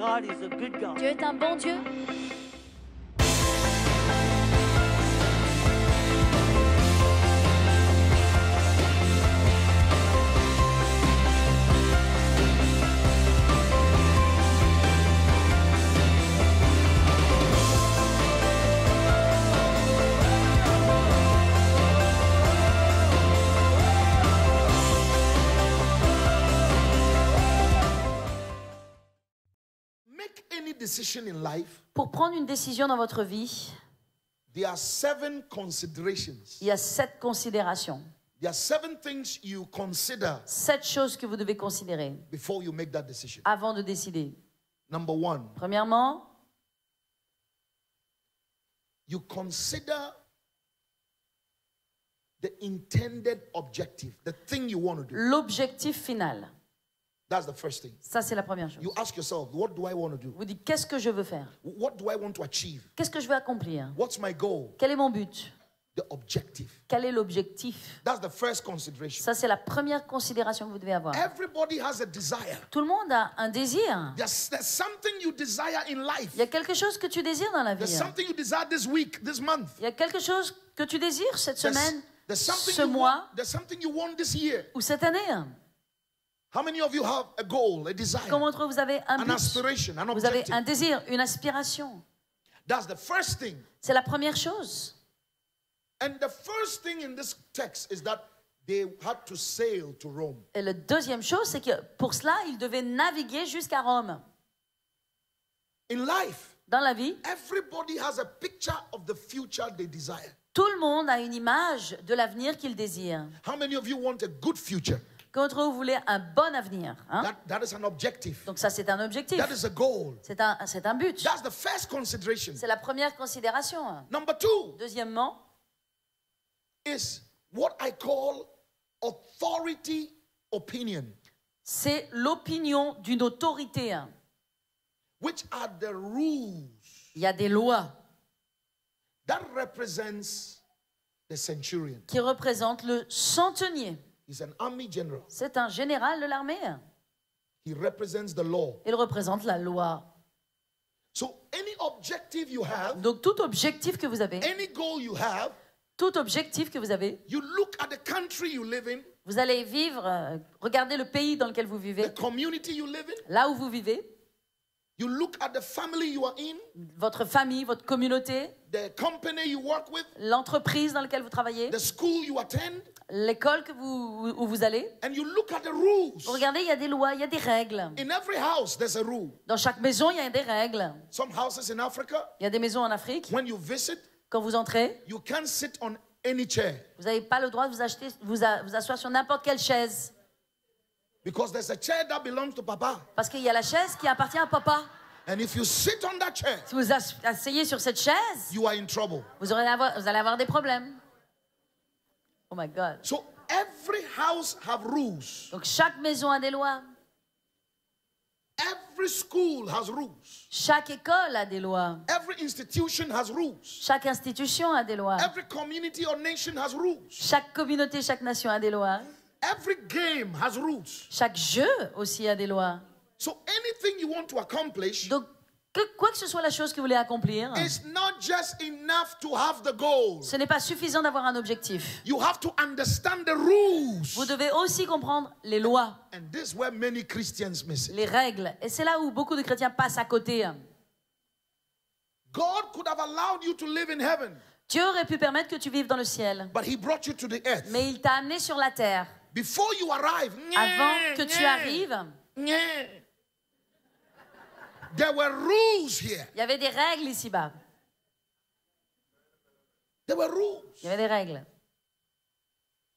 God is a good God. Dieu est un bon Dieu. Decision in life, pour prendre une décision dans votre vie, there are 7 considerations. Il y a 7 considérations. There are 7 things you consider 7 choses que vous devez considérer before you make that decision. Avant de décider. Number 1. Premièrement, you consider the intended objective, the thing you want to do. L'objectif final. That's the first thing. Ça, c'est la première chose. You ask yourself, what do I want to do? Vous dites, qu'est-ce que je veux faire? What do I want to achieve? Qu'est-ce que je veux accomplir? What's my goal? Quel est mon but? The objective. Quel est l'objectif? That's the first consideration. Ça, c'est la première considération que vous devez avoir. Everybody has a desire. Tout le monde a un désir. There's something you desire in life. Il y a quelque chose que tu désires dans la vie. There's something you desire this week, this month. Il y a quelque chose que tu désires cette semaine, something ce mois, there's something you want this year. ou cette année. How many of you have a goal, a desire? Comment d'entre vous avez un an but? aspiration, an Vous avez objective? un désir, une aspiration. That's the first thing. C'est la première chose. And the first thing in this text is that they had to sail to Rome. Et la deuxième chose, c'est que pour cela, ils devaient naviguer jusqu'à Rome. In life, Dans la vie, everybody has a picture of the future they desire. tout le monde a une image de l'avenir qu'il désire. How many of you want a good future? Quand vous voulez un bon avenir, hein? That is an objective. Donc ça, c'est un objectif. That is a goal. C'est un but. That's the first consideration. C'est la première considération. Number 2 Deuxièmement, is what I call authority opinion, c'est l'opinion d'une autorité. which are the rules Il y a des lois that represents the centurion. qui représentent le centenier. He's an army general. C'est un général de l'armée. He represents the law. Il représente la loi. So any objective you have, Donc tout objectif que vous avez, any goal you have, tout objectif que vous avez, you look at the country you live in, vous allez vivre, regardez le pays dans lequel vous the vivez, community you live in, là où vous vivez, you look at the family you are in, votre famille, votre communauté, the company you work with, l'entreprise dans laquelle vous travaillez, the school you attend, l'école où vous allez. and you look at the rules. Vous regardez, il y a des lois, il y a des règles. In every house, there's a rule. Dans chaque maison, il y a des règles. Some houses in Africa, Il y a des maisons en Afrique. when you visit, Quand vous entrez, you can't sit on any chair vous n'avez pas le droit de vous asseoir sur n'importe quelle chaise. because there's a chair that belongs to Papa. Parce qu'il y a la chaise qui appartient à papa. And if you sit on that chair, Si vous asseyez sur cette chaise, you are in trouble. vous allez avoir des problèmes. Oh my God. So every house have rules. Donc chaque maison a des lois. Every school has rules. Chaque école a des lois. Every institution has rules. Chaque institution a des lois. Every community or nation has rules. Chaque communauté, chaque nation a des lois. Every game has rules. Chaque jeu aussi a des lois. So anything you want to accomplish Donc, quoi que ce soit la chose que vous voulez accomplir, is not just enough to have the goal. ce n'est pas suffisant d'avoir un objectif. You have to understand the rules. Vous devez aussi comprendre les lois, And this is where many Christians miss it. les règles. Et c'est là où beaucoup de chrétiens passent à côté. God could have allowed you to live in heaven, Dieu aurait pu permettre que tu vives dans le ciel, but He brought you to the earth. mais il t'a amené sur la terre. Before you arrive, Avant que tu arrives, there were rules here. il y avait des règles ici-bas. There were rules. Il y avait des règles.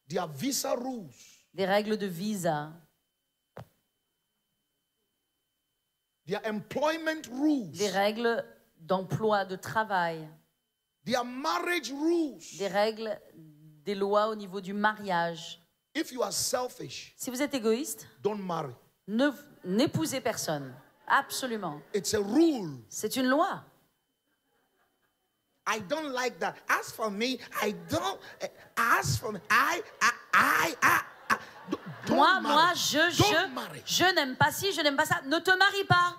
There are visa rules. Des règles de visa, There are employment rules. des règles d'emploi, de travail, There are marriage rules. des règles, des lois au niveau du mariage. If you are selfish, Si vous êtes égoïste, don't marry. n'épousez personne. Absolument. It's a rule. C'est une loi. I don't like that. As for me, I don't. As for me, don't Moi, marry. je Don't marry. n'aime pas ci, je n'aime pas ça. Ne te marie pas.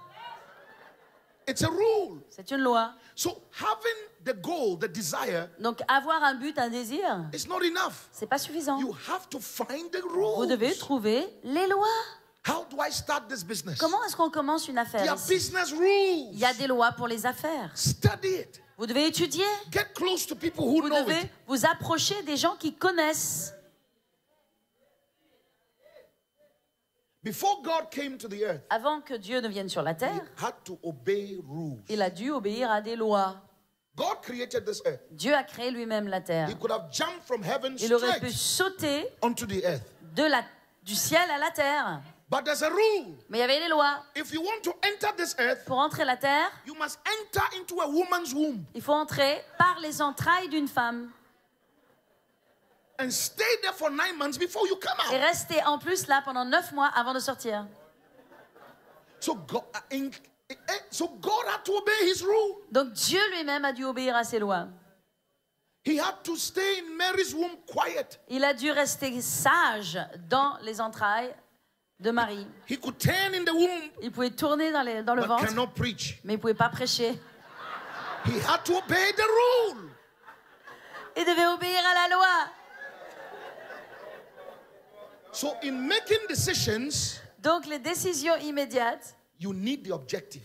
It's a rule. C'est une loi. So having the goal, the desire, Donc avoir un but, un désir, is not enough. c'est pas suffisant. You have to find the Vous devez rules. trouver les lois. How do I start this business? Comment est-ce qu'on commence une There affaire are ici? business rules. Il y a des lois pour les affaires. Study it. Vous devez étudier. Get close to people who Vous know devez it. vous approcher des gens qui connaissent. Before God came to the earth, Avant que Dieu ne vienne sur la he terre, had to obey rules. il a dû obéir à des lois. God created this earth. Dieu a créé lui-même la terre. He could have jumped from heaven Il aurait pu straight sauter onto the earth. du ciel à la terre. But there's a rule. Mais il y avait des lois. If you want to enter this earth, Pour entrer la terre, you must enter into a woman's womb il faut entrer par les entrailles d'une femme. and stay there for 9 months before you come Et out. rester en plus là pendant 9 mois avant de sortir. So God had to obey his rule. Donc Dieu lui-même a dû obéir à ses lois. He had to stay in Mary's womb quiet. Il a dû rester sage dans les entrailles de Marie. He could turn in the womb Il pouvait tourner dans le but ventre, cannot preach. mais il ne pouvait pas prêcher. He had to obey the rule. Il devait obéir à la loi. So in making decisions, Donc les décisions immédiates, you need the objective.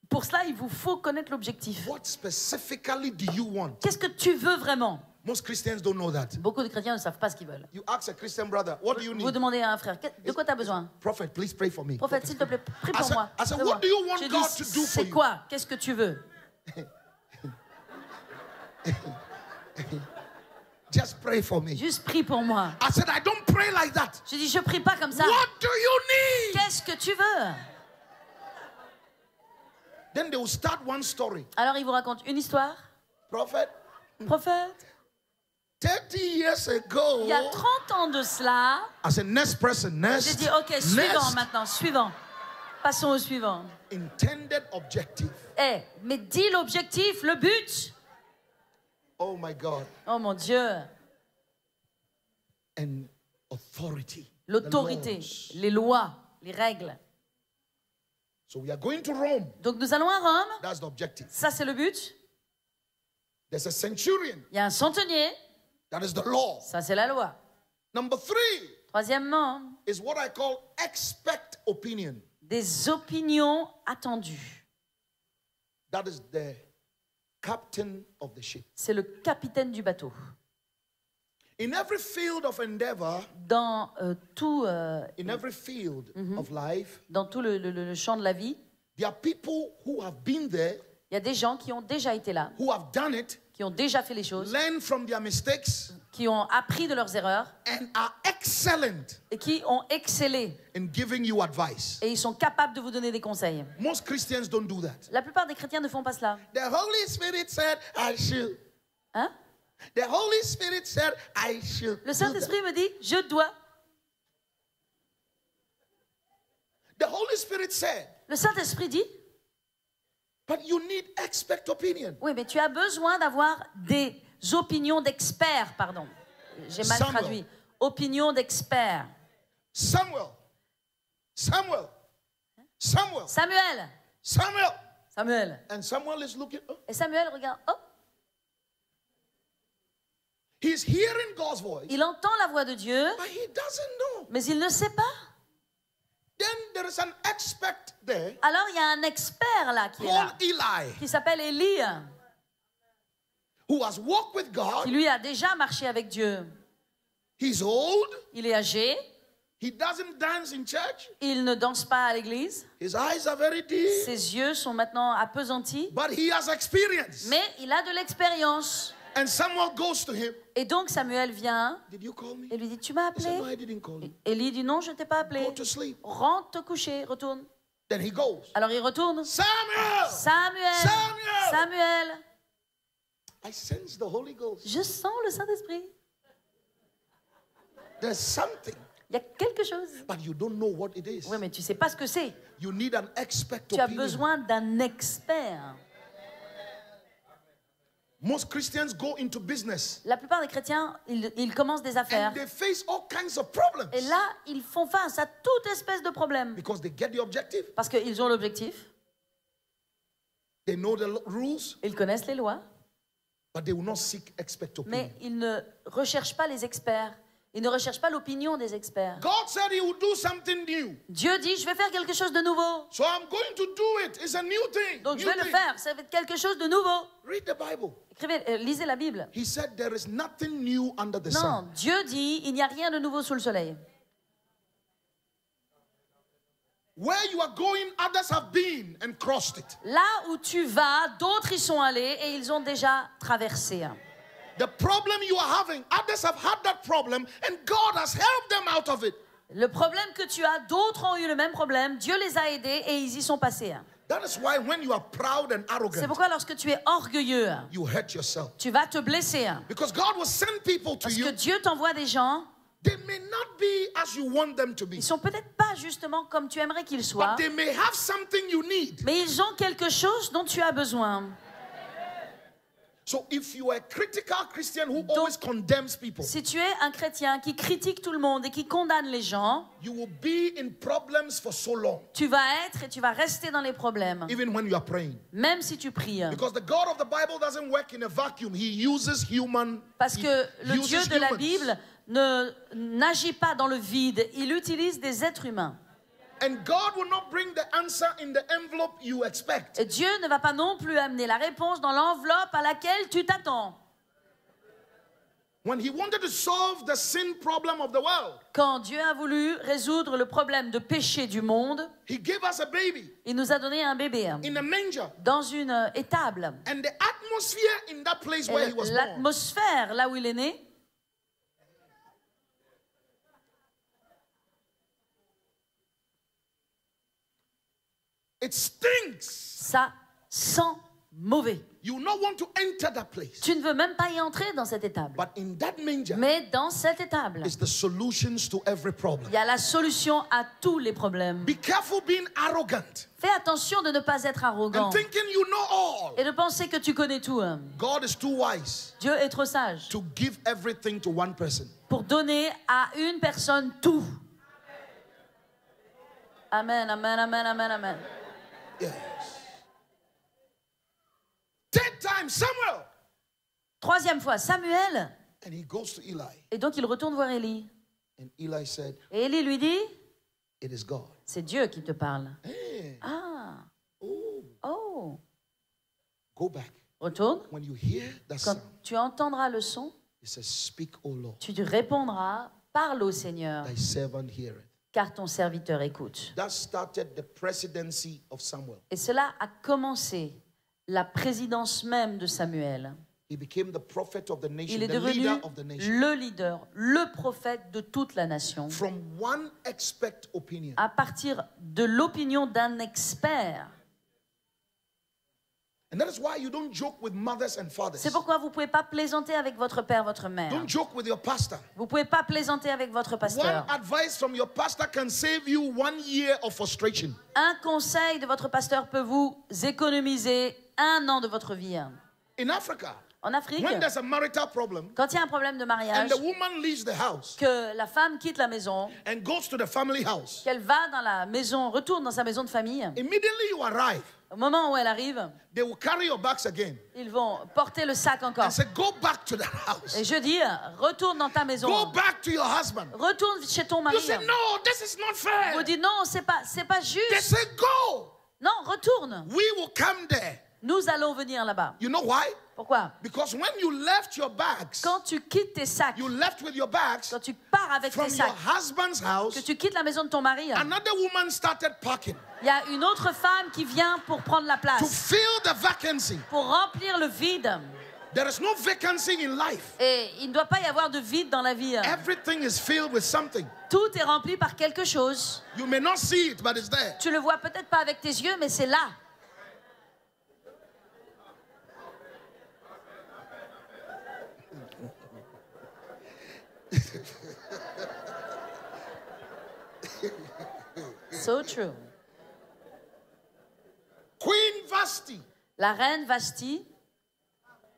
pour cela, il vous faut connaître l'objectif. What specifically do you want? Qu'est-ce que tu veux vraiment? Most Christians don't know that. Beaucoup de chrétiens ne savent pas ce qu'ils veulent. You ask a Christian brother, what do you Vous need? demandez à un frère, de quoi tu as besoin? Prophet, please pray for me. Prophète, s'il te plaît, prie pour moi. I said, Fais-moi. what do you want Je God dis, to do for c'est you? quoi? Qu'est-ce que tu veux? Just pray for me. Juste prie pour moi. I said, I don't pray like that. Je dis, je prie pas comme ça. What do you need? Qu'est-ce que tu veux? Then they will start one story. Alors il vous raconte une histoire. Prophet, Prophète, 30 years ago. il y a 30 ans de cela, I said, next person, j'ai next. dit, ok, suivant next. maintenant, suivant. Passons au suivant. Intended objective. Eh, mais dis l'objectif, le but. Oh my God. Oh mon Dieu. And authority. L'autorité, The laws. les lois, les règles. So we are going to Rome. Donc nous allons à Rome. That's the objective. Ça, c'est le but. There's a centurion. Il y a un centenier. That is the law. Ça, c'est la loi. Number 3 Troisièmement, is what I call expect opinion. des opinions attendues. That is the captain of the ship. C'est le capitaine du bateau. In every field of endeavor, Dans tout of life, dans tout le champ de la vie, there are people who have been there, il y a des gens qui ont déjà été là, who have done it, qui ont déjà fait les choses, learned from their mistakes, qui ont appris de leurs erreurs and are excellent et qui ont excellé. in giving you advice. Et ils sont capables de vous donner des conseils. Most Christians don't do that. La plupart des chrétiens ne font pas cela. The Holy Spirit said, I should. Hein? The Holy Spirit said, I should. Le Saint-Esprit me dit, je dois. The Holy Spirit said, Le Saint-Esprit dit, but you need expert opinion. oui, mais tu as besoin d'avoir des opinions d'experts, pardon. J'ai mal Samuel. traduit. Opinions d'experts. Samuel. Samuel. Samuel. And Samuel is looking, Et Samuel regarde, oh, he's hearing God's voice, il entend la voix de Dieu, but he doesn't know. mais il ne sait pas. Then there is an expert there Alors il y a un expert là qui est là, called Eli, qui s'appelle Élie, who has walked with God. qui lui a déjà marché avec Dieu. He's old. Il est âgé, He doesn't dance in church. il ne danse pas à l'église, His eyes are very deep. ses yeux sont maintenant appesantis, But he has experience. mais il a de l'expérience. And Samuel goes to him. Et donc Samuel vient Did you call me? et lui dit, tu m'as He said, no, I appelé? didn't call you. Élie dit, non, je ne t'ai pas appelé. Go to sleep. Rentre te coucher, retourne. Then he goes. Alors il retourne. Samuel! Samuel, Samuel! Samuel, I sense the Holy Ghost. je sens le Saint-Esprit. There's something, Il y a quelque chose. but you don't know what it is. Oui, mais tu ne sais pas ce que c'est. You need an expert Tu as opinion. besoin d'un expert. Most Christians go into business La plupart des chrétiens, ils commencent des affaires. and they face all kinds of problems Et là, ils font face à toute espèce de problème. because they get the objective, Parce qu'ils ont l'objectif, They know the rules, Ils connaissent les lois, but they will not seek expert opinion. mais ils ne recherchent pas les experts. Ils ne recherchent pas l'opinion des experts. God said he would do something new. Dieu dit, je vais faire quelque chose de nouveau. So I'm going to do it. It's a new thing. Donc je New vais le thing. faire. Ça va être quelque chose de nouveau. Read the Bible. Écrivez, lisez la Bible. He said there is nothing new under the Non, sun. Dieu dit, il n'y a rien de nouveau sous le soleil. Where you are going, others have been and crossed it. Là où tu vas, d'autres y sont allés et ils ont déjà traversé. The problem you are having, others have had that problem and God has helped them out of it. Le problème que tu as, d'autres ont eu le même problème. Dieu les a aidés et ils y sont passés. That is why when you are proud and C'est arrogant, pourquoi lorsque tu es orgueilleux, you hurt yourself. tu vas te blesser. Because God will send people to Parce que you. Dieu t'envoie des gens, They may not be as you want them to be, ils sont peut-être pas justement comme tu aimerais qu'ils soient, but they may have something you need. mais ils ont quelque chose dont tu as besoin. So if you are a critical Christian who always condemns people, Si tu es un chrétien qui critique tout le monde et qui condamne les gens, you will be in problems for so long, tu vas être et tu vas rester dans les problèmes, even when you are praying. même si tu pries. Because the God of the Bible doesn't work in a vacuum. He uses human. Parce he que le uses Dieu de la humans. Bible n'agit pas dans le vide, il utilise des êtres humains. And God will not bring the answer in the envelope you expect. Et Dieu ne va pas non plus amener la réponse dans l'enveloppe à laquelle tu t'attends. When he wanted to solve the sin problem of the world, Quand Dieu a voulu résoudre le problème de péché du monde, he gave us a baby il nous a donné un bébé in a manger. dans une étable. And the atmosphere in that place where he Et was born, l'atmosphère là où il est né, it stinks. ça sent mauvais. You will not want to enter that place. Tu ne veux même pas y entrer dans cette étable. But in that manger Mais dans cette étable, is the solutions to every problem. il y a la solution à tous les problèmes. Be careful being arrogant Fais attention de ne pas être arrogant and thinking you know all. et de penser que tu connais tout. God is too wise Dieu est trop sage to give everything to one person. pour donner à une personne tout. Amen, amen, amen, amen, amen. Yes. Third time, Samuel. Troisième fois, Samuel. And he goes to Eli. Et donc il retourne voir Élie. And Eli said, Et Élie lui dit, it is God. c'est Dieu qui te parle. Hey, Ah, oh, oh. go back. Retourne. When you hear that Quand sound, tu entendras le son, it says, speak, O Lord, tu te répondras, parle au Seigneur, thy servant heareth. car ton serviteur écoute. That started the presidency of Samuel. Et cela a commencé la présidence même de Samuel. He became the prophet of the nation, Il est the devenu leader of the nation. le leader, le prophète de toute la nation. From one expert opinion. À partir de l'opinion d'un expert. And that is why you don't joke with mothers and fathers. C'est pourquoi vous ne pouvez pas plaisanter avec votre père, votre mère. Don't joke with your pastor. Vous ne pouvez pas plaisanter avec votre pasteur. One advice from your pastor can save you 1 year of frustration. Un conseil de votre pasteur peut vous économiser 1 an de votre vie. In Africa, En Afrique, when there's a marital problem quand il y a un problème de and mariage, the woman leaves the house que la femme quitte la maison, and goes to the family house, qu'elle va dans la maison, retourne dans sa maison de famille, immediately you arrive, au moment où elle arrive, they will carry your bags again ils vont porter le sac encore. and say, go back to the house. Et je dis, retourne dans ta maison. Go back to your husband. Retourne chez ton mari. You say, no, this is not fair. Vous dites, non, c'est pas They juste. say, go. Non, retourne. We will come there. Nous allons venir là-bas. You know why? Pourquoi? Because when you left your bags, Quand tu quittes tes sacs, you left with your bags quand tu pars avec from tes your sacs, husband's que house, tu quittes la maison de ton mari, another woman started packing il y a une autre femme qui vient pour prendre la to place, fill the vacancy. pour remplir le vide. There is no vacancy in life. Et il ne doit pas y avoir de vide dans la vie. Everything is filled with something. Tout est rempli par quelque chose. You may not see it, but it's there. Tu le vois peut-être pas avec tes yeux, mais c'est là. So true. Queen Vashti, La reine Vashti,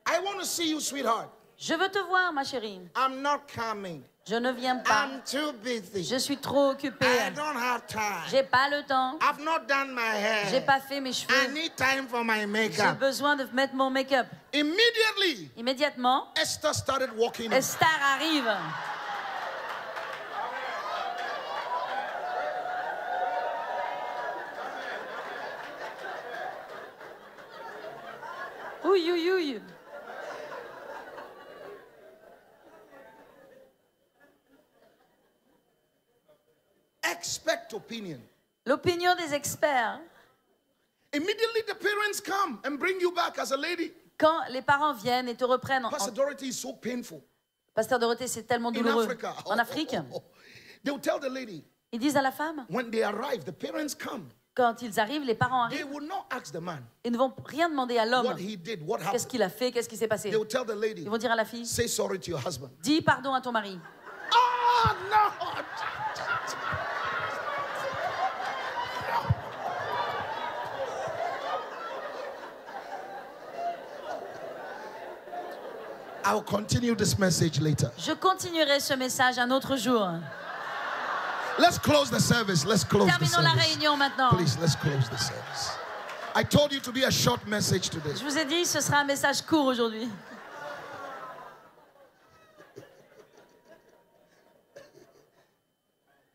I want to see you, sweetheart. je veux te voir, ma chérie. I'm not coming. Je ne viens pas. I'm too busy. Je suis trop occupée. I don't have time. J'ai pas le temps. I've not done my hair. J'ai pas fait mes I cheveux. need time for my J'ai makeup. besoin de mettre mon make-up. Immediately, Immédiatement, Esther started walking in. Esther arrive. Ouïe, ouïe, ouïe. Expect opinion. L'opinion des experts. Immediately the parents come and bring you back as a lady. Quand les parents viennent et te reprennent, Pastor Dorothy is so painful. Pasteur Dorothée, c'est tellement In douloureux. Africa. En Afrique, They will tell the lady, ils disent à la femme, when they arrive, the parents come. quand ils arrivent, les parents They arrivent, will not ask the man ils ne vont rien demander à l'homme. what he did, what Qu'est-ce happened. qu'il a fait, qu'est-ce qui s'est passé. They will tell the lady, Ils vont dire à la fille, say sorry to your husband. dis pardon à ton mari. Oh no! I will continue this message later. Je continuerai ce message un autre jour. Let's close the service. Let's close the Terminons la service. réunion maintenant. Please, let's close the service. I told you to be a short message today. Je vous ai dit, ce sera un message court aujourd'hui.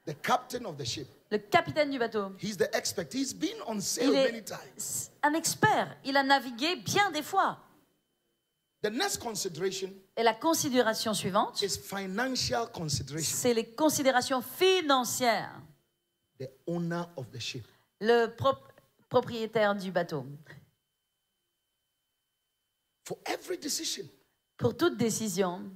The captain of the ship. Le capitaine du bateau, He's the expert. He's been on il sail many est times. un expert. Il a navigué bien des fois. The next consideration Et la considération suivante, is financial consideration. c'est les considérations financières. The owner of the ship. Le propriétaire du bateau. For every decision, Pour toute décision,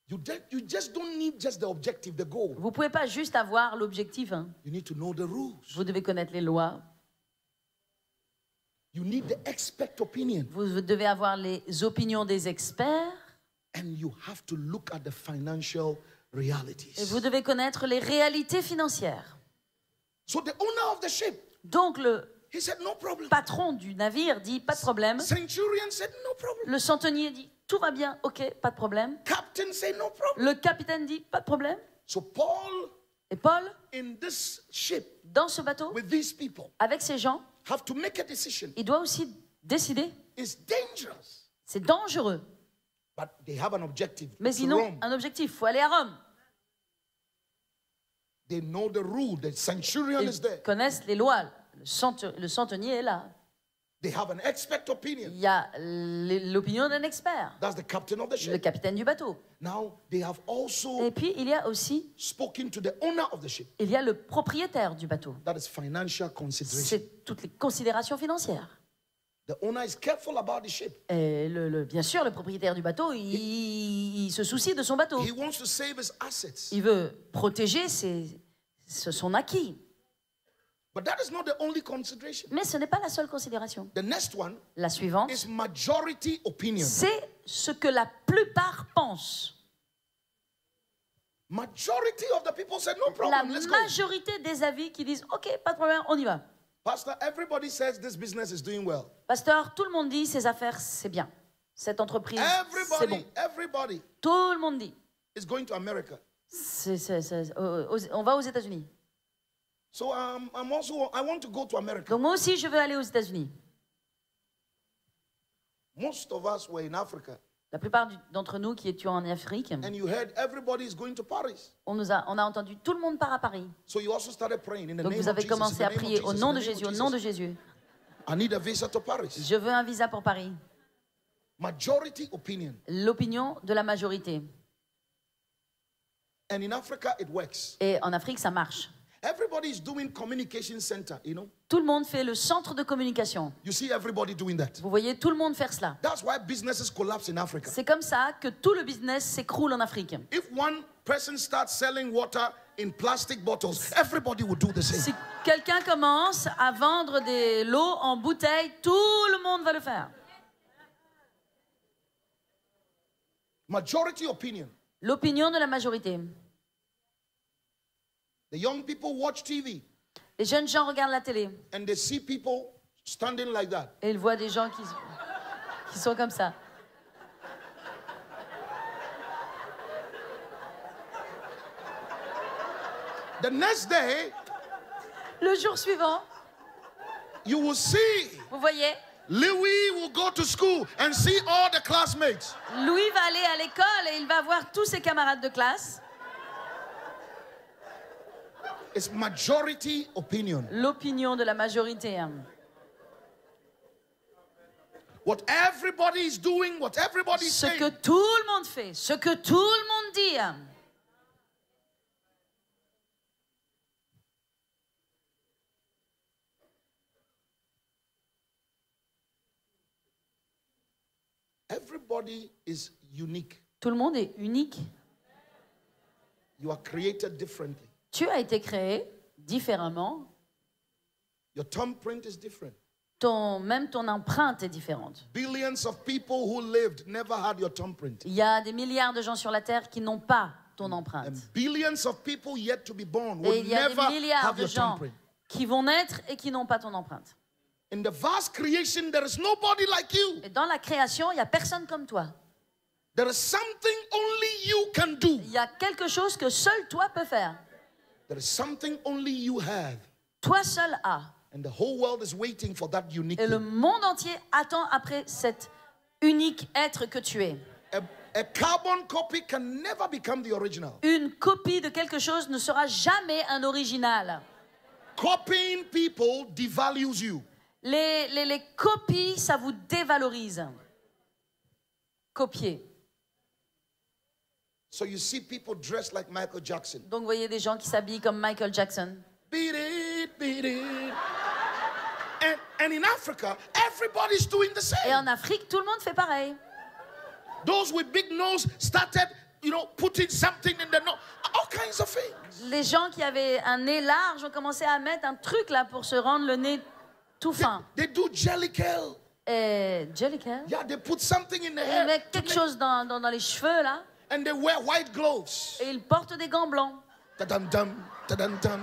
you just don't need just the objective, the goal. vous ne pouvez pas juste avoir l'objectif. Hein. You need to know the rules. Vous devez connaître les lois. You need the expert opinion. Vous devez avoir les opinions des experts. And you have to look at the financial realities. Et vous devez connaître les réalités financières. So the owner of the ship, Donc le he said, no problem. patron du navire dit pas de problème. Centurion said, no problem. Le centenier dit tout va bien, ok, pas de problème. Captain said, no problem. Le capitaine dit pas de problème. So Paul, Et Paul, in this ship, dans ce bateau, with these people, avec ces gens, have to make a decision. il doit aussi décider. It's dangerous. C'est dangereux. But they have an objective. Mais It's ils ont Rome. un objectif, il faut aller à Rome. They know the rule. The centurion is Ils there. connaissent les lois. Le centenier est là. They have an expert opinion. Il y a l'opinion d'un expert, That's the captain of the le ship. capitaine du bateau. Now they have also Et puis il y a aussi, spoken to the owner of the ship. il y a le propriétaire du bateau. That is financial consideration. C'est toutes les considérations financières. The owner is careful about the ship. Et bien sûr, le propriétaire du bateau, il se soucie de son bateau. He wants to save his assets. Il veut protéger son acquis. But that is not the only consideration. Mais ce n'est pas la seule considération. The next one La suivante, is majority opinion. c'est ce que la plupart pensent. Majority of the people said, no La problem, let's go. majorité des avis qui disent, ok, pas de problème, on y va. Pastor, everybody says this business is doing well. Pasteur, tout le monde dit, ces affaires, c'est bien. Cette entreprise, c'est bon. Everybody Tout le monde dit. is going to America. On va aux États-Unis. So I want to go to America. Donc moi aussi, je veux aller aux États-Unis. Most of us were in Africa. La plupart d'entre nous qui étions en Afrique, And you heard everybody is going to Paris. on a entendu tout le monde part à Paris. So you also started praying in the Donc name vous of avez Jesus. commencé in à the name of prier au Jesus, nom in de the name of Jésus, au nom de Jesus. Jésus. I need a visa to Paris. Je veux un visa pour Paris. Majority opinion. L'opinion de la majorité. And in Africa, it works. Et en Afrique, ça marche. Everybody is doing communication center, you know. Tout le monde fait le centre de communication. You see everybody doing that. Vous voyez tout le monde faire cela. That's why businesses collapse in Africa. C'est comme ça que tout le business s'écroule en Afrique. If one person starts selling water in plastic bottles, everybody will do the Si same. quelqu'un commence à vendre de l'eau en bouteille, tout le monde va le faire. Majority opinion. L'opinion de la majorité. The young people watch TV Les jeunes gens regardent la télé and they see people standing like that. et ils voient des gens qui sont comme ça. The next day, Le jour suivant, you will see vous voyez, Louis will go to school and see all the classmates. Louis va aller à l'école et il va voir tous ses camarades de classe. It's majority opinion. L'opinion de la majorité. What everybody is doing, what everybody is Ce que saying. tout le monde fait, ce que tout le monde dit. Everybody is unique. Tout le monde est unique. You are created differently. Tu as été créé différemment. Your thumbprint is different. Même ton empreinte est différente. Billions of people who lived never had your thumbprint. Il y a des milliards de gens sur la Terre qui n'ont pas ton empreinte. And billions of people yet to be born Et will il y a never des milliards have de your gens thumbprint. qui vont naître et qui n'ont pas ton empreinte. In the vast creation, there is nobody like you. Et dans la création, il n'y a personne comme toi. There is something only you can do. Il y a quelque chose que seul toi peux faire. There is something only you have. Toi seul as. And the whole world is waiting for that unique Et le thing. monde entier attend après cet unique être que tu es. A carbon copy can never become the original. Une copie de quelque chose ne sera jamais un original. Copying people devalues you. Les copies, ça vous dévalorise. Copier. So you see people dressed like Michael Jackson. Donc vous voyez des gens qui s'habillent comme Michael Jackson. Beat it, beat it. And in Africa, everybody's doing the Et same. en Afrique, tout le monde fait pareil. Those with big nose started, putting something in the nose. All kinds of things. Les gens qui avaient un nez large ont commencé à mettre un truc là pour se rendre le nez tout fin. They do jellicle. Et Jellicle, Yeah, they put something in the ils hair. mettent quelque chose dans les cheveux là. And they wear white gloves. Et ils portent des gants blancs. Ta-dum-dum, ta-dum-dum.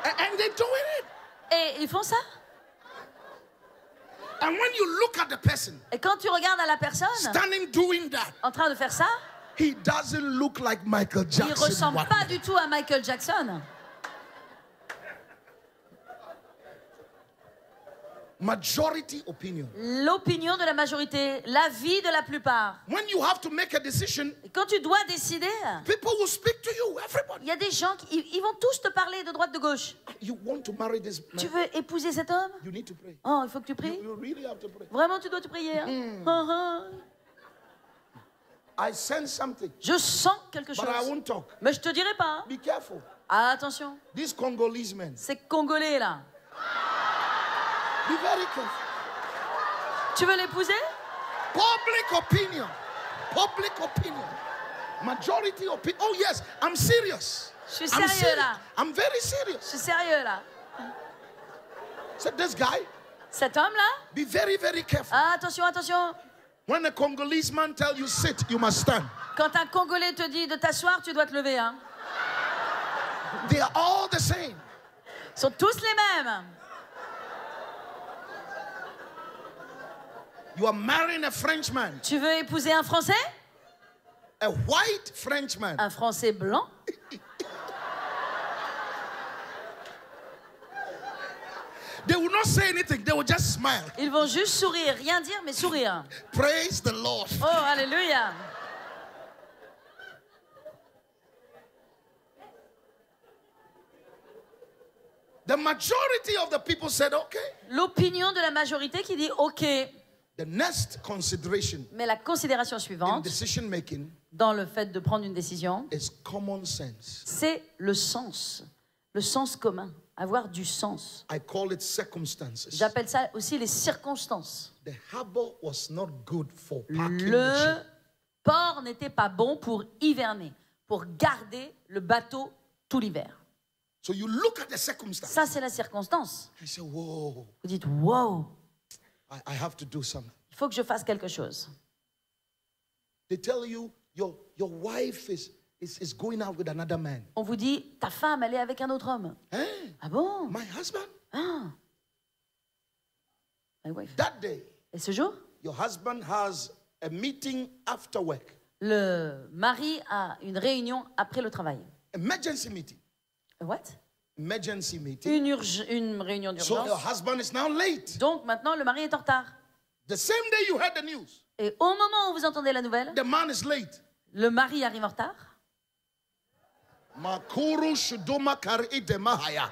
And they're doing it. Et ils font ça. And when you look at the person Et quand tu regardes à la personne standing doing that, en train de faire ça, he doesn't look like Michael il Jackson. ressemble pas du tout à Michael Jackson. Majority opinion. L'opinion de la majorité, l'avis de la plupart. When you have to make a decision, Et quand tu dois décider, people will speak to you, everybody. il y a des gens qui ils vont tous te parler de droite de gauche. You want to marry this Tu man, veux épouser cet homme? you need to pray. Oh, il faut que tu pries. You really have to pray. Vraiment, tu dois te prier. Hein? I sense something, Je sens quelque but I chose. won't talk. Mais je te dirai pas. Hein. Be careful. Ah, attention, These Congolese men, ces Congolais là. be very careful. Tu veux l'épouser? Public opinion. Public opinion. Majority opinion. Oh yes, I'm serious. Je suis I'm sérieux là. I'm very Je serious. suis sérieux là. So this guy, Cet homme là? be very, very careful. Ah, attention, attention. When a Congolese man tells you sit, you must stand. Quand un Congolais te dit de t'asseoir, tu dois te lever. Hein. They are all the same. Ils sont tous les mêmes. You are marrying a Frenchman, Tu veux épouser un Français? a white Frenchman. Un Français blanc? They will not say anything. They will just smile. Ils vont juste sourire, rien dire, mais sourire. Praise the Lord. Oh, alléluia. The majority of the people said, okay. L'opinion de la majorité qui dit OK. The next consideration Mais la considération in suivante, decision making dans le fait de prendre une décision, is common sense. c'est le sens commun, avoir du sens. I call it circumstances. J'appelle ça aussi les circonstances. The harbor was not good for parking the Le ship. port n'était pas bon pour hiverner, pour garder le bateau tout l'hiver. So you look at the circumstance. Ça, c'est la circonstance. I say, whoa, Vous dites, wow, I have to do something. il faut que je fasse quelque chose. They tell you your wife is going out with another man. On vous dit, ta femme, elle est avec un autre homme. Hein? Ah bon? My husband? Ah. My wife. That day, Et ce jour, your husband has a meeting after work. le mari a une réunion après le travail. Emergency meeting. What? Emergency meeting. Une réunion So her d'urgence. husband is now late. Donc maintenant, le mari est en retard. The same day you heard the news, Et au moment où vous entendez la nouvelle, the man is late. le mari arrive en retard. Makuru shuduma karite mahaya.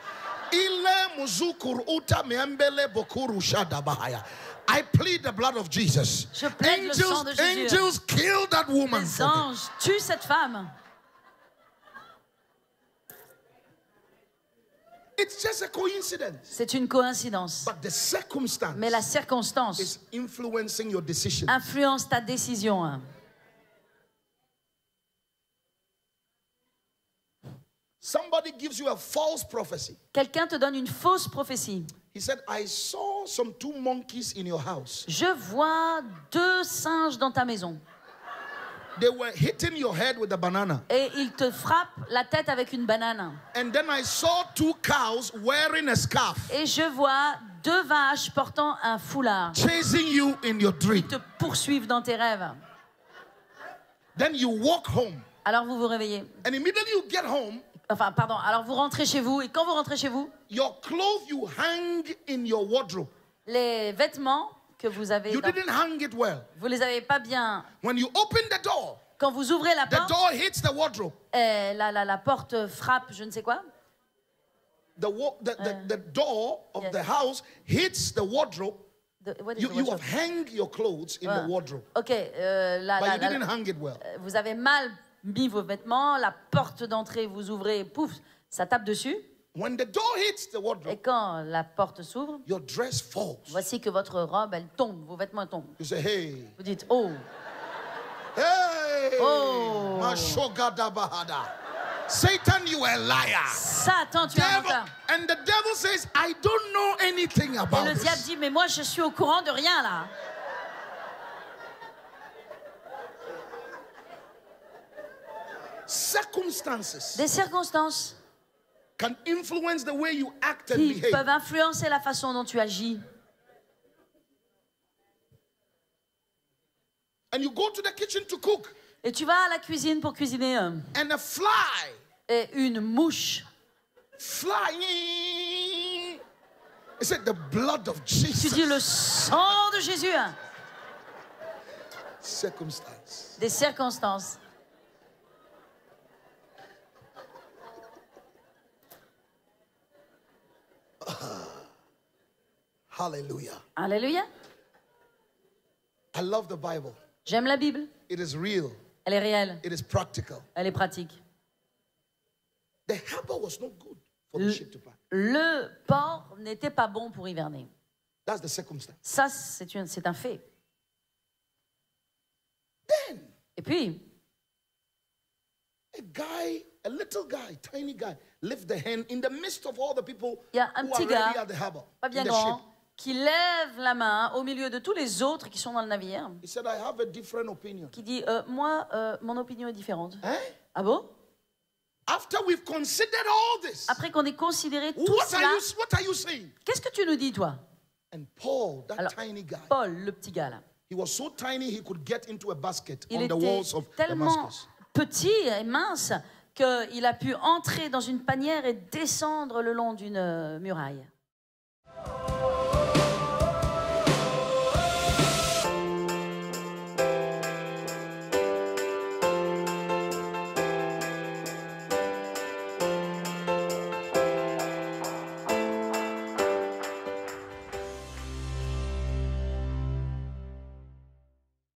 Ile muzukur uta meambele bokuru shada bahaya. I plead the blood of Jesus. Je plaide le sang de Jésus. Angels kill that woman. Les anges tuent cette femme. It's just a coincidence. C'est une coïncidence. But the circumstance Mais la circonstance is influencing your decision. influence ta décision. Somebody gives you a false prophecy. Quelqu'un te donne une fausse prophétie. He said, I saw some 2 monkeys in your house. Je vois 2 singes dans ta maison. They were hitting your head with a banana. Et ils te frappent la tête avec une banane. And then I saw 2 cows wearing a scarf, Et je vois 2 vaches portant un foulard. chasing you in your Ils dream. te poursuivent dans tes rêves. Then you walk home. Alors vous vous réveillez. And immediately you get home, Enfin, pardon. Alors vous rentrez chez vous. Et quand vous rentrez chez vous, your clothes you hang in your wardrobe. les vêtements que vous avez, You didn't hang it well. vous les avez pas bien. When you open the door, Quand vous ouvrez la the porte, door hits the wardrobe. la porte frappe, je ne sais quoi. The door of Yes. the house hits the wardrobe. What is You the have wardrobe? hang your clothes in the Ouais. wardrobe. Ok, But you didn't hang it well. vous avez mal mis vos vêtements, la porte d'entrée, vous ouvrez, pouf, ça tape dessus. When the door hits the Et wardrobe, quand la porte s'ouvre, your dress falls. voici que votre robe, elle tombe, vos vêtements tombent. You say, hey, Vous dites, oh, hey, Oh. Mashogadabahada. Satan, you are a liar. Satan, tu es un Devil, menteur. and the devil says, I don't know anything Et about le diable this. dit, mais moi, je suis au courant de rien, là. Circumstances Des circonstances can influence the way you act and qui behave. peuvent influencer la façon dont tu agis. And you go to the kitchen to cook, Et tu vas à la cuisine pour cuisiner and a fly et une mouche. flying. It said the blood of Tu Jesus. dis le sang de Jésus. Circumstance. Des circonstances. Hallelujah. Alléluia. I love the Bible. J'aime la Bible. It is real. Elle est réelle. It is practical. Elle est pratique. The harbor was not good for the ship to pass. Le port n'était pas bon pour hiverner. That's the circumstance. Ça, c'est un fait. Then Et puis, a little guy, tiny guy, lift the hand in the midst of all the people il y a un who are petit already gars, at the harbor, pas in bien the grand, ship. qui lève la main au milieu de tous les autres qui sont dans le navire, He said, I have a different opinion. qui dit moi, mon opinion est différente. Eh? Ah bon? After we've considered all this, Après qu'on ait considéré tout what cela, are you saying? qu'est-ce que tu nous dis, toi? And Paul, that Alors, tiny guy, Paul, le petit gars là, he was so tiny he could get into a basket il on the était walls of tellement Damascus. petit et mince qu'il a pu entrer dans une panière et descendre le long d'une muraille.